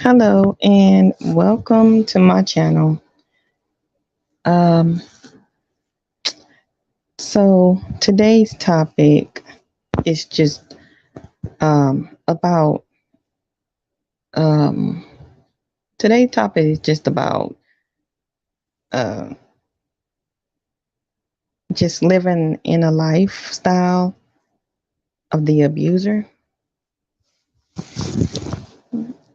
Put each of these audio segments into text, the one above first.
Hello and welcome to my channel. Um, so today's topic is just about um, today's topic is just about uh, just living in a lifestyle of the abuser.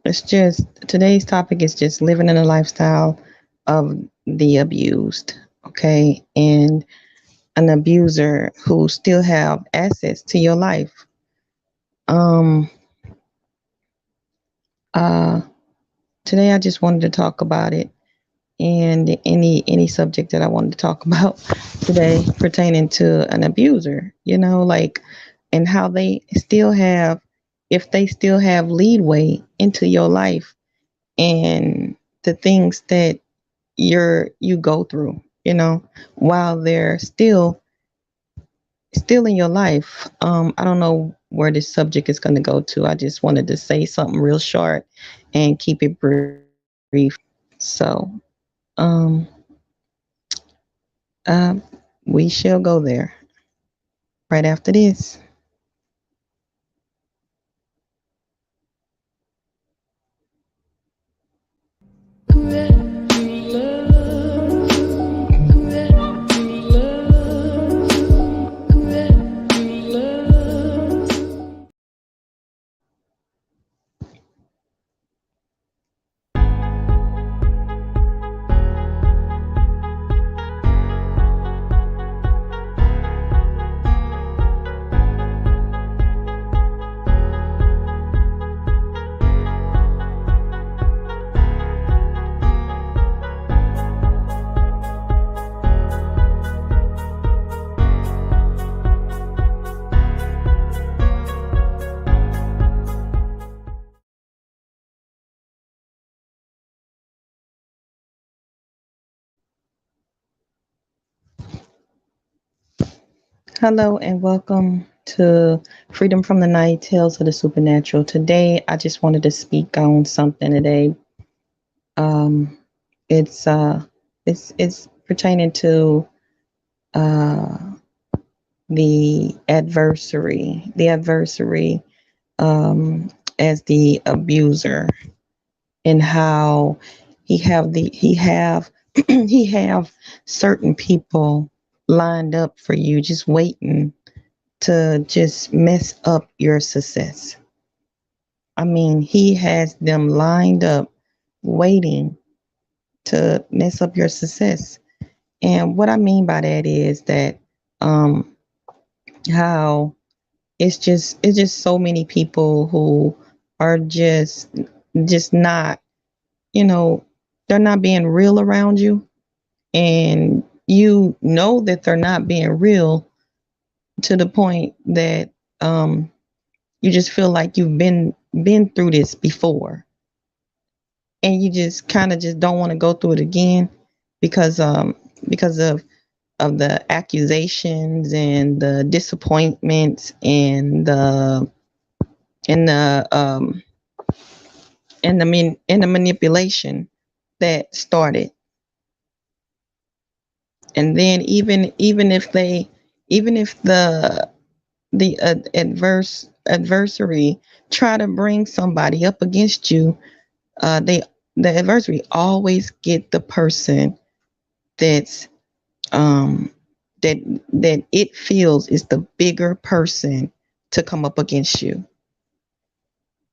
It's just today's topic is just living in a lifestyle of the abused. Okay, and an abuser who still have access to your life. Um, uh, Today I just wanted to talk about it and any subject that I wanted to talk about today pertaining to an abuser, like and how they still have if they still have leadway into your life and the things that you go through, while they're still in your life. I don't know where this subject is going to go to. I just wanted to say something real short and keep it brief. So, um, uh, we shall go there right after this. Hello and welcome to Freedom from the Night, Tales of the Supernatural. Today, I just wanted to speak on something today. Um, it's it's pertaining to uh, the adversary as the abuser, and how he have he have certain people lined up for you, just waiting to just mess up your success. I mean, he has them lined up waiting to mess up your success. And what I mean by that is that um how it's just so many people who are just not, you know, they're not being real around you, and you know that they're not being real to the point that you just feel like you've been through this before, and you just kind of just don't want to go through it again because of the accusations and the disappointments and the and the manipulation that started. And then even if the adversary try to bring somebody up against you, they the adversary always get the person that's um that it feels is the bigger person to come up against you.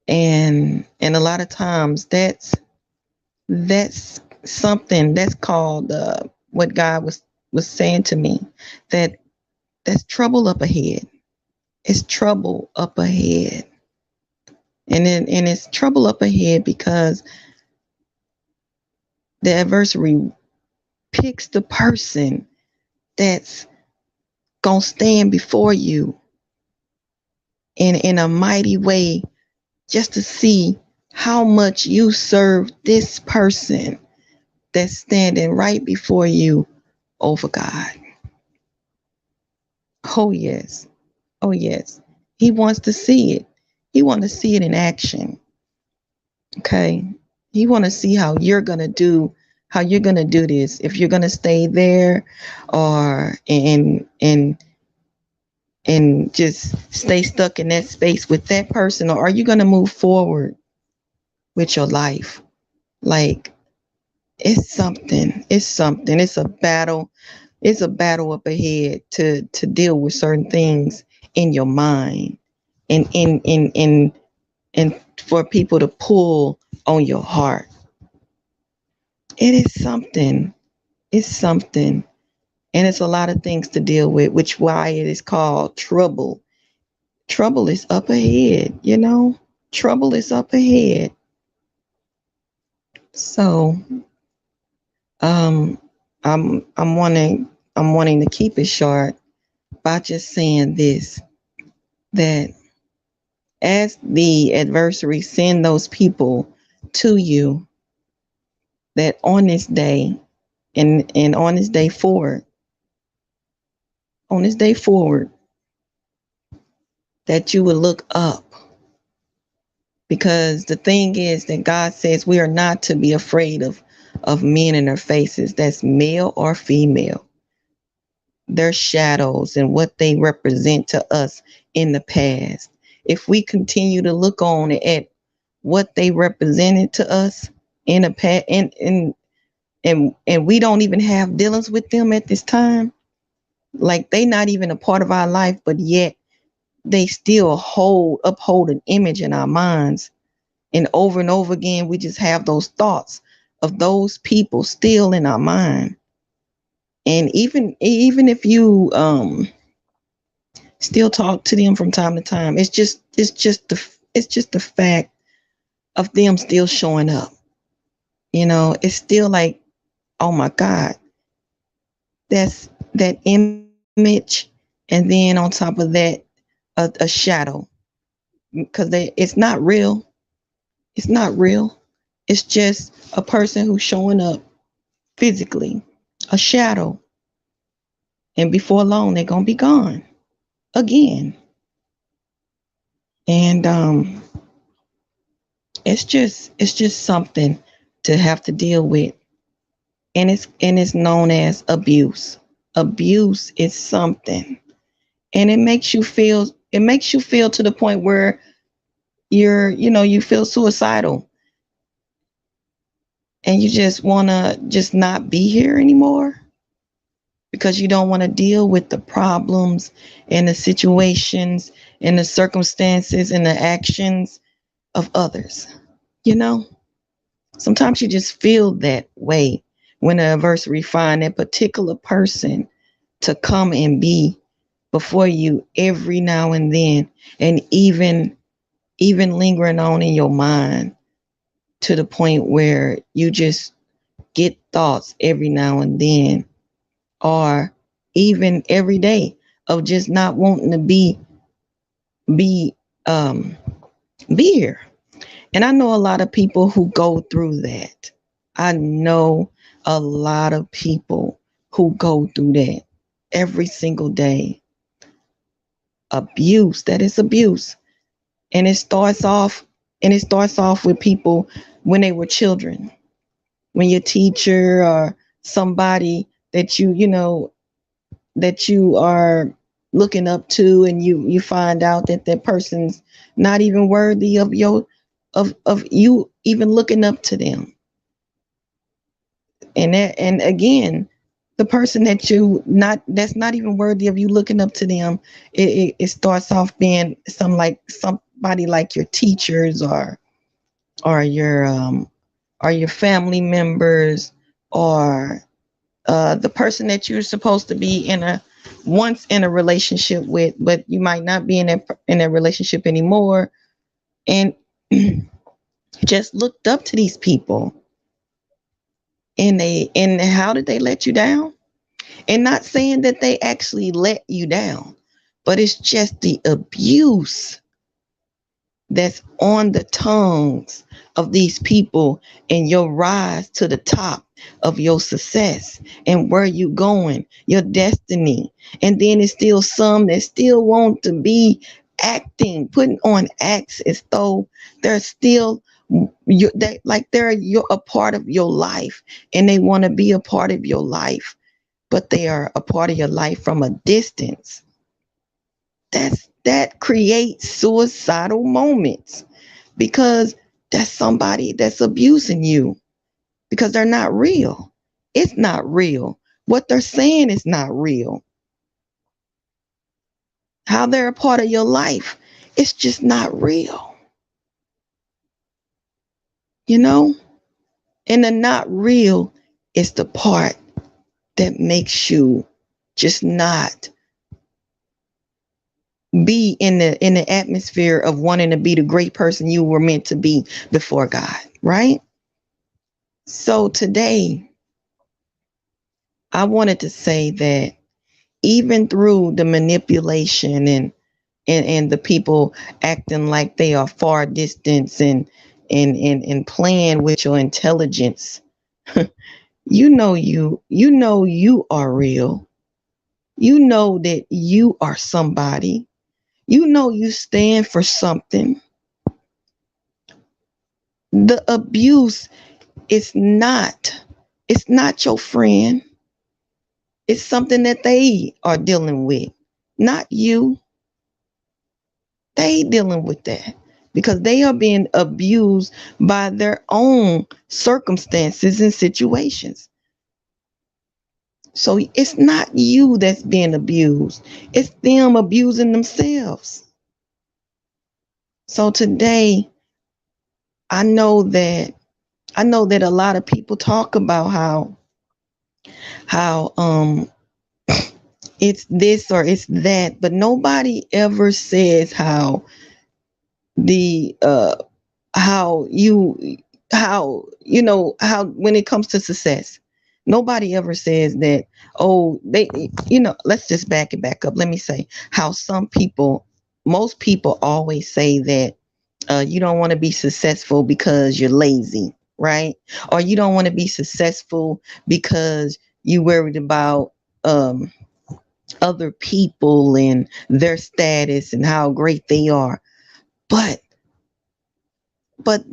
And a lot of times that's something that's called what God was saying to me, that that's trouble up ahead. It's trouble up ahead. And it's trouble up ahead because the adversary picks the person that's gonna stand before you in a mighty way, just to see how much you serve this person that's standing right before you over God. Oh yes. Oh yes. He wants to see it. He wants to see it in action. Okay. He want to see how you're gonna do this. If you're gonna stay there, or and just stay stuck in that space with that person, or are you gonna move forward with your life? Like, it's something. It's something. It's a battle. It's a battle up ahead to deal with certain things in your mind, and for people to pull on your heart. It is something. It's something. And it's a lot of things to deal with, which why it is called trouble. Trouble is up ahead, you know? Trouble is up ahead. So um I'm wanting to keep it short by just saying this, that as the adversary send those people to you, that on this day, and on this day forward, that you would look up. Because the thing is that God says we are not to be afraid of men in their faces. That's male or female. Their shadows and what they represent to us in the past. If we continue to look on at what they represented to us in the past, and we don't even have dealings with them at this time, like they not even a part of our life, but yet they still uphold an image in our minds. And over again, we just have those thoughts of those people still in our mind. And even if you still talk to them from time to time, it's just the fact of them still showing up. It's still like, oh my God, that's that image, and then on top of that, a shadow, because it's not real. It's not real. It's just a person who's showing up physically, a shadow, and before long they're gonna be gone again. And it's just something to have to deal with, and it's known as abuse. Abuse is something, and it makes you feel to the point where you feel suicidal, and you just want to just not be here anymore, because you don't want to deal with the problems and the situations and the circumstances and the actions of others. You know, sometimes you just feel that way when the adversary find that particular person to come and be before you every now and then, and even lingering on in your mind to the point where you just get thoughts every now and then, or even every day, of just not wanting to be um be here. And I know a lot of people who go through that. I know a lot of people who go through that every single day. Abuse, that is abuse. And it starts off with people when they were children. When your teacher or somebody that you are looking up to, and you find out that that person's not even worthy of you even looking up to them. And again, the person that's not even worthy of you looking up to them, it starts off being somebody like your teachers, or your family members, or the person that you're supposed to be once in a relationship with, but you might not be in a relationship anymore, and just looked up to these people, and how did they let you down? And not saying that they actually let you down, but it's just the abuse that's on the tongues of these people, and your rise to the top of your success and where you going, your destiny. And then it's still some that still want to be putting on acts as though they're still They're a part of your life, and they want to be a part of your life, but they are a part of your life from a distance. That creates suicidal moments, because that's somebody that's abusing you, because they're not real. It's not real. What they're saying is not real. How they're a part of your life, it's just not real, you know? And the not real is the part that makes you just not be in the atmosphere of wanting to be the great person you were meant to be before God, right? So today, I wanted to say that even through the manipulation and the people acting like they are far distance and playing with your intelligence, you are real. You know that you are somebody. You know you stand for something. The abuse is not, it's not your friend. It's something that they are dealing with, not you. They dealing with that because they are being abused by their own circumstances and situations. So it's not you that's being abused. It's them abusing themselves. So today, I know that I know that a lot of people talk about how it's this or it's that, but nobody ever says the how you how when it comes to success, nobody ever says that, oh, let's just back it back up. Let me say how most people always say that you don't want to be successful because you're lazy, right? Or you don't want to be successful because you worried about um other people and their status and how great they are. But but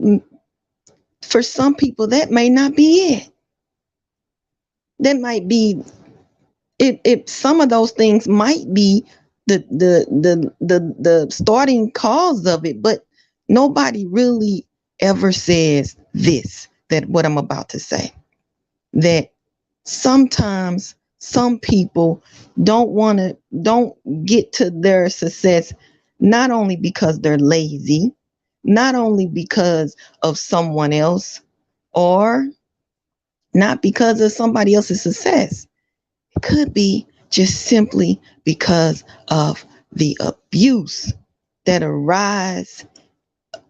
for some people that may not be it. That might be it. Some of those things might be the starting cause of it, but nobody really ever says this, that what I'm about to say, that sometimes some people don't get to their success, not only because they're lazy, not only because of someone else, or not because of somebody else's success. It could be just simply because of the abuse that arise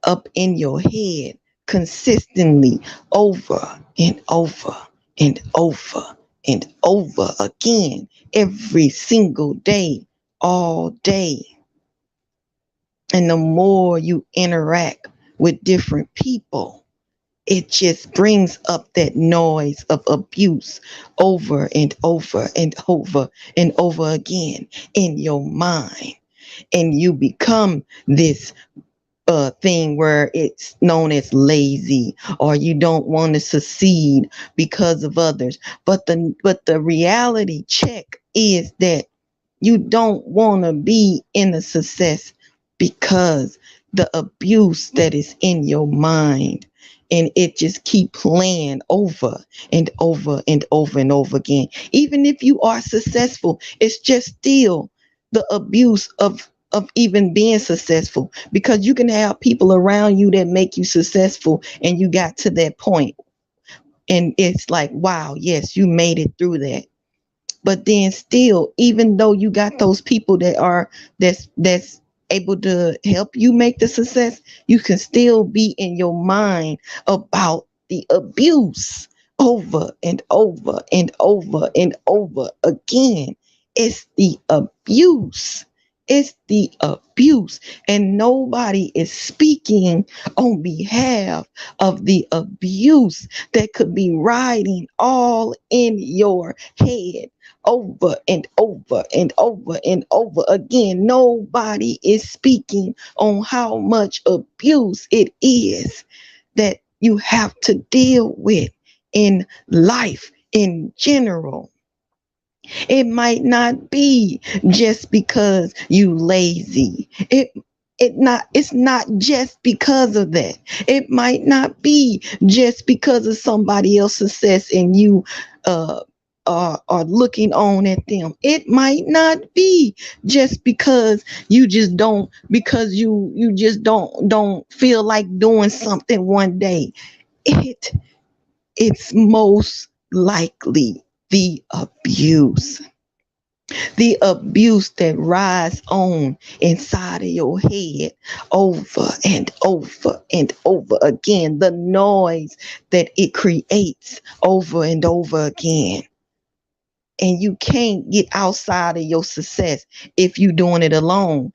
up in your head consistently, over and over and over and over again, every single day, all day. And the more you interact with different people, it just brings up that noise of abuse over and over and over and over again in your mind. And you become this thing where it's known as lazy, or you don't want to succeed because of others. But the reality check is that you don't want to be in a success because the abuse that is in your mind, and it just keep playing over and over and over and over again. Even if you are successful, it's just still the abuse of even being successful, because you can have people around you that make you successful and you got to that point and it's like, wow, yes, you made it through that. But then still, even though you got those people that's able to help you make the success, you can still be in your mind about the abuse over and over and over and over again. It's the abuse. It's the abuse. And nobody is speaking on behalf of the abuse that could be riding all in your head over and over and over and over again. Nobody is speaking on how much abuse it is that you have to deal with in life in general. It might not be just because you lazy. It's not just because of that. It might not be just because of somebody else's success and you uh are looking on at them. It might not be just because you just don't feel like doing something one day. It it's most likely the abuse that rise on inside of your head over and over and over again, the noise that it creates over and over again. And you can't get outside of your success if you're doing it alone.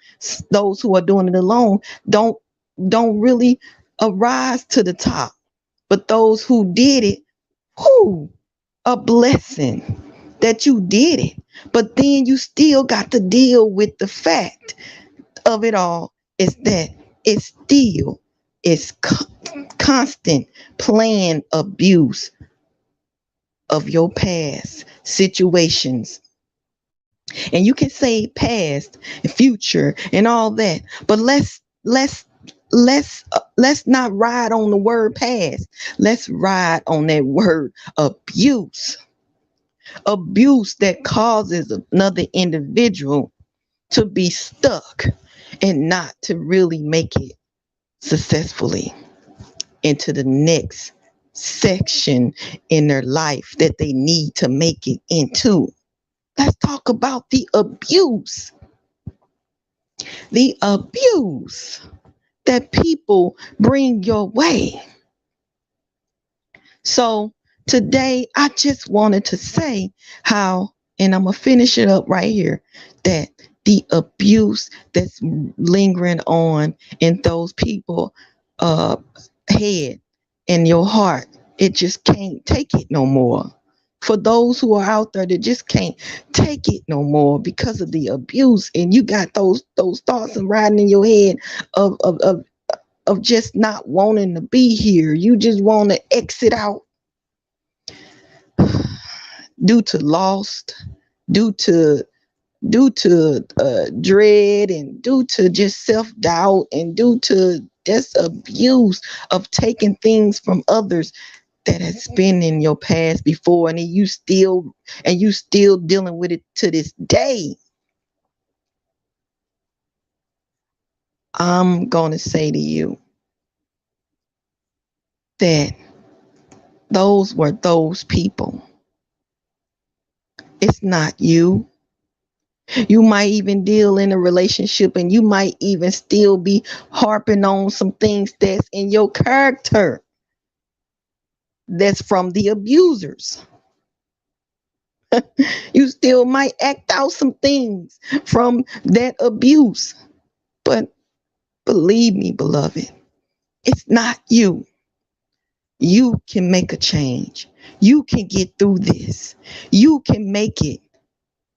Those who are doing it alone don't really arise to the top, but those who did it, whoo, a blessing that you did it. But then you still got to deal with the fact of it all is that it's still it's constant planned abuse of your past situations. And you can say past, future, and all that, but let's not ride on the word past. Let's ride on that word abuse. Abuse that causes another individual to be stuck and not to really make it successfully into the next section in their life that they need to make it into. Let's talk about the abuse. The abuse that people bring your way. So today I just wanted to say how, and I'm going to finish it up right here, that the abuse that's lingering on in those people head and your heart, it just can't take it no more. For those who are out there that just can't take it no more because of the abuse, and you got those thoughts and riding in your head of just not wanting to be here. You just want to exit out due to loss, due to dread, and due to just self-doubt, and due to just abuse of taking things from others that has been in your past before, and you still dealing with it to this day. I'm gonna say to you that those were those people. It's not you. You might even deal in a relationship and you might even still be harping on some things that's in your character that's from the abusers. You still might act out some things from that abuse. But believe me, beloved, it's not you. You can make a change. You can get through this. You can make it.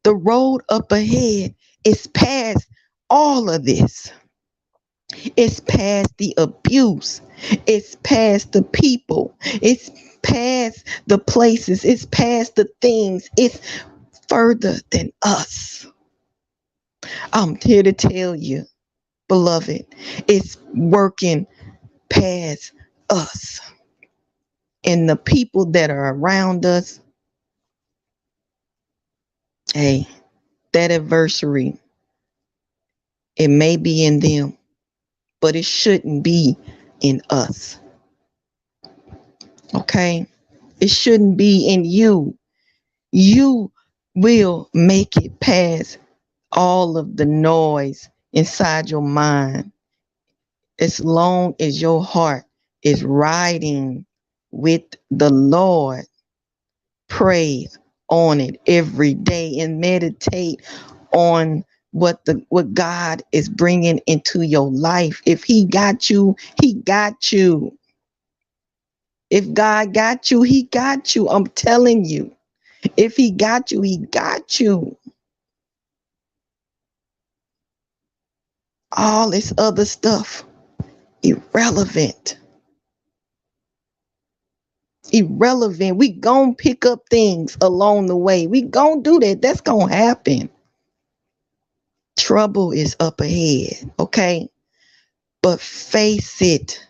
The road up ahead is past all of this. It's past the abuse. It's past the people. It's past the places. It's past the things. It's further than us. I'm here to tell you, beloved, it's working past us. And the people that are around us, hey, that adversary, it may be in them, but it shouldn't be in us. Okay? It shouldn't be in you. You will make it past all of the noise inside your mind as long as your heart is riding with the Lord. Pray on it every day and meditate on what God is bringing into your life. If he got you, he got you. If God got you, he got you. I'm telling you. If he got you, he got you. All this other stuff, irrelevant. irrelevant. We gon' pick up things along the way. We gon' do that. That's gonna happen. Trouble is up ahead, okay? But face it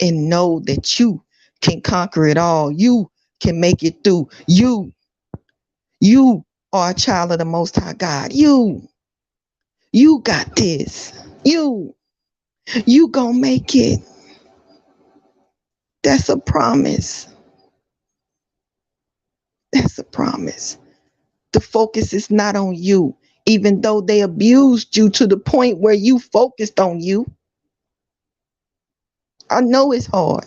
and know that you can conquer it all. You can make it through. You are a child of the Most High God. You got this. You gonna make it. That's a promise. That's a promise. The focus is not on you, even though they abused you to the point where you focused on you. I know it's hard.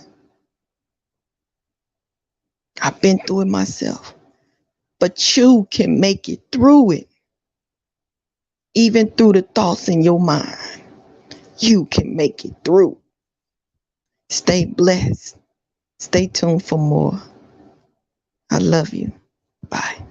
I've been through it myself. But you can make it through it, even through the thoughts in your mind. You can make it through. Stay blessed. Stay tuned for more. I love you. Bye.